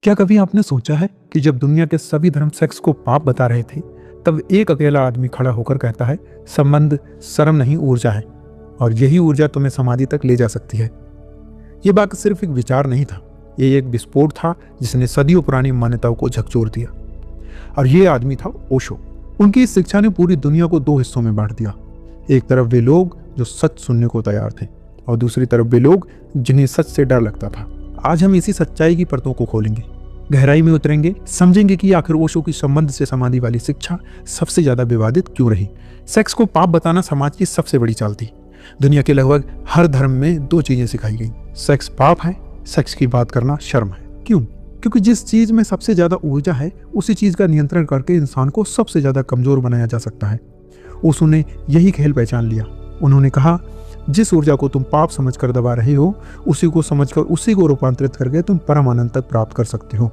क्या कभी आपने सोचा है कि जब दुनिया के सभी धर्म सेक्स को पाप बता रहे थे, तब एक अकेला आदमी खड़ा होकर कहता है संबंध शर्म नहीं ऊर्जा है, और यही ऊर्जा तुम्हें समाधि तक ले जा सकती है। ये बात सिर्फ एक विचार नहीं था, ये एक विस्फोट था जिसने सदियों पुरानी मान्यताओं को झकझोर दिया। और ये आदमी था ओशो। उनकी इस शिक्षा ने पूरी दुनिया को दो हिस्सों में बांट दिया। एक तरफ वे लोग जो सच सुनने को तैयार थे, और दूसरी तरफ वे लोग जिन्हें सच से डर लगता था। आज हम इसी सच्चाई की परतों को खोलेंगे, गहराई में उतरेंगे, समझेंगे कि आखिर ओशो की संबंध से समाधि वाली शिक्षा सबसे ज्यादा विवादित क्यों रही। सेक्स को पाप बताना समाज की सबसे बड़ी चाल थी। दुनिया के लगभग हर धर्म में दो चीजें सिखाई गई, सेक्स पाप है, सेक्स की बात करना शर्म है। क्यों? क्योंकि जिस चीज में सबसे ज्यादा ऊर्जा है, उसी चीज का नियंत्रण करके इंसान को सबसे ज्यादा कमजोर बनाया जा सकता है। ओशो ने यही खेल पहचान लिया। उन्होंने कहा, जिस ऊर्जा को तुम पाप समझकर दबा रहे हो, उसी को समझकर उसी को रूपांतरित करके तुम परम आनंद तक प्राप्त कर सकते हो।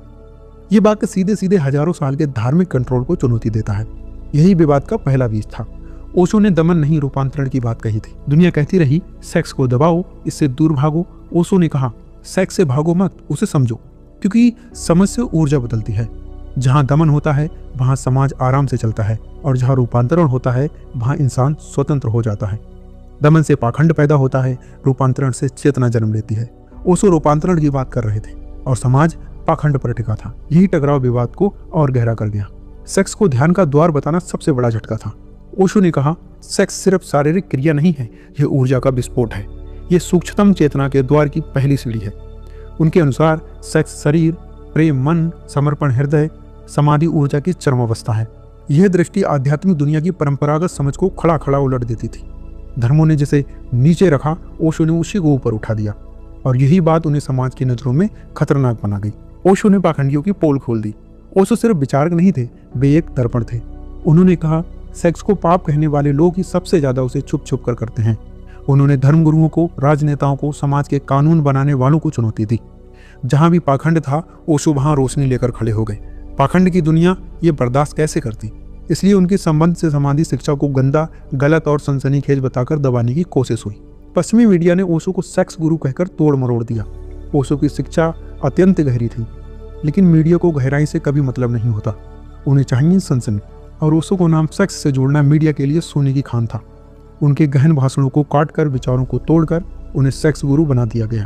ये वाक्य सीधे सीधे हजारों साल के धार्मिक कंट्रोल को चुनौती देता है। यही विवाद का पहला बीज था। ओशो ने दमन नहीं रूपांतरण की बात कही थी। दुनिया कहती रही सेक्स को दबाओ, इससे दूर भागो। ओशो ने कहा सेक्स से भागो मत, उसे समझो, क्योंकि समझ से ऊर्जा बदलती है। जहां दमन होता है वहां समाज आराम से चलता है, और जहां रूपांतरण होता है वहां इंसान स्वतंत्र हो जाता है। दमन से पाखंड पैदा होता है, रूपांतरण से चेतना जन्म लेती है। ओशो रूपांतरण की बात कर रहे थे और समाज पाखंड पर टिका था। यही टकराव विवाद को और गहरा कर गया। सेक्स को ध्यान का द्वार बताना सबसे बड़ा झटका था। ओशो ने कहा सेक्स सिर्फ शारीरिक क्रिया नहीं है, यह ऊर्जा का विस्फोट है। यह सूक्ष्मतम चेतना के द्वार की पहली सीढ़ी है। उनके अनुसार सेक्स शरीर, प्रेम मन, समर्पण हृदय, समाधि ऊर्जा की चरम अवस्था है। यह दृष्टि आध्यात्मिक दुनिया की परंपरागत समझ को खड़ा खड़ा उलट देती थी। धर्मों ने जिसे नीचे रखा, ओशो ने उसी को ऊपर उठा दिया, और यही बात उन्हें समाज की नजरों में खतरनाक बना गई। ओशो ने पाखंडियों की पोल खोल दी। ओशो सिर्फ विचारक नहीं थे, वे एक दर्पण थे। उन्होंने कहा सेक्स को पाप कहने वाले लोग ही सबसे ज्यादा उसे छुप छुप कर करते हैं। उन्होंने धर्मगुरुओं को, राजनेताओं को, समाज के कानून बनाने वालों को चुनौती दी। जहां भी पाखंड था, ओशो वहां रोशनी लेकर खड़े हो गए। पाखंड की दुनिया ये बर्दाश्त कैसे करती? इसलिए उनके संबंध से समाधि शिक्षा को गंदा, गलत और सनसनीखेज बताकर दबाने की कोशिश हुई। पश्चिमी मीडिया ने ओशो को सेक्स गुरु कहकर तोड़ मरोड़ दिया। ओशो की शिक्षा अत्यंत गहरी थी, लेकिन मीडिया को गहराई से कभी मतलब नहीं होता। उन्हें चाहिए सनसनी, और ओशो को नाम सेक्स से जोड़ना मीडिया के लिए सोने की खान था। उनके गहन भाषणों को काटकर, विचारों को तोड़कर उन्हें सेक्स गुरु बना दिया गया,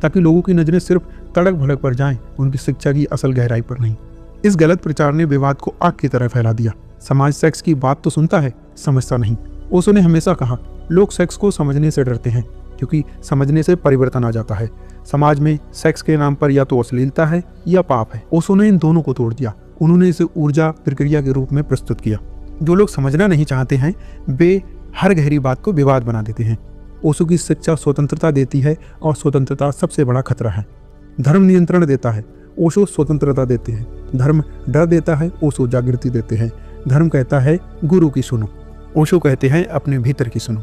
ताकि लोगों की नजरें सिर्फ तड़क भड़क पर जाएं, उनकी शिक्षा की असल गहराई पर नहीं। इस गलत प्रचार ने विवाद को आग की तरह फैला दिया। समाज सेक्स की बात तो सुनता है, समझता नहीं। ओशो ने हमेशा कहा लोग सेक्स को समझने से डरते हैं, क्योंकि समझने से परिवर्तन आ जाता है। समाज में सेक्स के नाम पर या तो अश्लीलता है या पाप है। ओशो ने इन दोनों को तोड़ दिया। उन्होंने इसे ऊर्जा प्रक्रिया के रूप में प्रस्तुत किया। जो लोग समझना नहीं चाहते हैं, वे हर गहरी बात को विवाद बना देते हैं। ओशो की शिक्षा स्वतंत्रता देती है, और स्वतंत्रता सबसे बड़ा खतरा है। धर्म नियंत्रण देता है, ओशो स्वतंत्रता देते हैं। धर्म डर देता है, ओशो जागृति देते हैं। धर्म कहता है गुरु की सुनो, ओशो कहते हैं अपने भीतर की सुनो।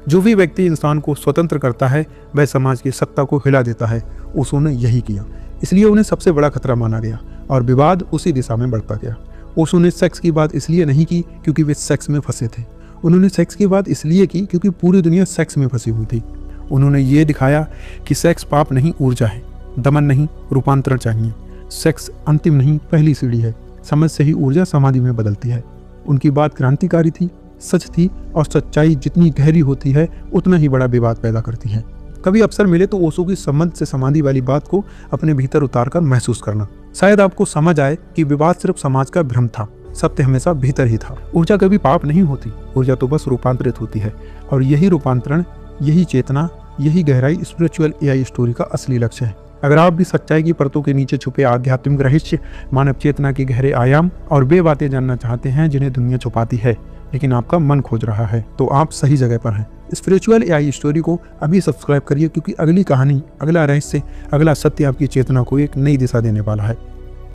जो भी व्यक्ति इंसान को स्वतंत्र करता है, वह समाज की सत्ता को हिला देता है। ओशो ने यही किया, इसलिए उन्हें सबसे बड़ा खतरा माना गया, और विवाद उसी दिशा में बढ़ता गया। ओशो ने सेक्स की बात इसलिए नहीं की क्योंकि वे सेक्स में फंसे थे। उन्होंने सेक्स की बात इसलिए की क्योंकि पूरी दुनिया सेक्स में फंसी हुई थी। उन्होंने ये दिखाया कि सेक्स पाप नहीं, ऊर्जा है। दमन नहीं, रूपांतरण चाहिए। सेक्स अंतिम नहीं, पहली सीढ़ी है। समझ से ही ऊर्जा समाधि में बदलती है। उनकी बात क्रांतिकारी थी, सच थी, और सच्चाई जितनी गहरी होती है उतना ही बड़ा विवाद पैदा करती है। कभी अवसर मिले तो ओशो की संबंध से समाधि वाली बात को अपने भीतर उतारकर महसूस करना। शायद आपको समझ आए कि विवाद सिर्फ समाज का भ्रम था, सत्य हमेशा भीतर ही था। ऊर्जा कभी पाप नहीं होती, ऊर्जा तो बस रूपांतरित होती है, और यही रूपांतरण, यही चेतना, यही गहराई स्पिरिचुअल एआई स्टोरी का असली लक्ष्य है। अगर आप भी सच्चाई की परतों के नीचे छुपे आध्यात्मिक रहस्य, मानव चेतना के गहरे आयाम और वे बातें जानना चाहते हैं जिन्हें दुनिया छुपाती है लेकिन आपका मन खोज रहा है, तो आप सही जगह पर हैं। स्पिरिचुअल एआई स्टोरी को अभी सब्सक्राइब करिए, क्योंकि अगली कहानी, अगला रहस्य, अगला सत्य आपकी चेतना को एक नई दिशा देने वाला है।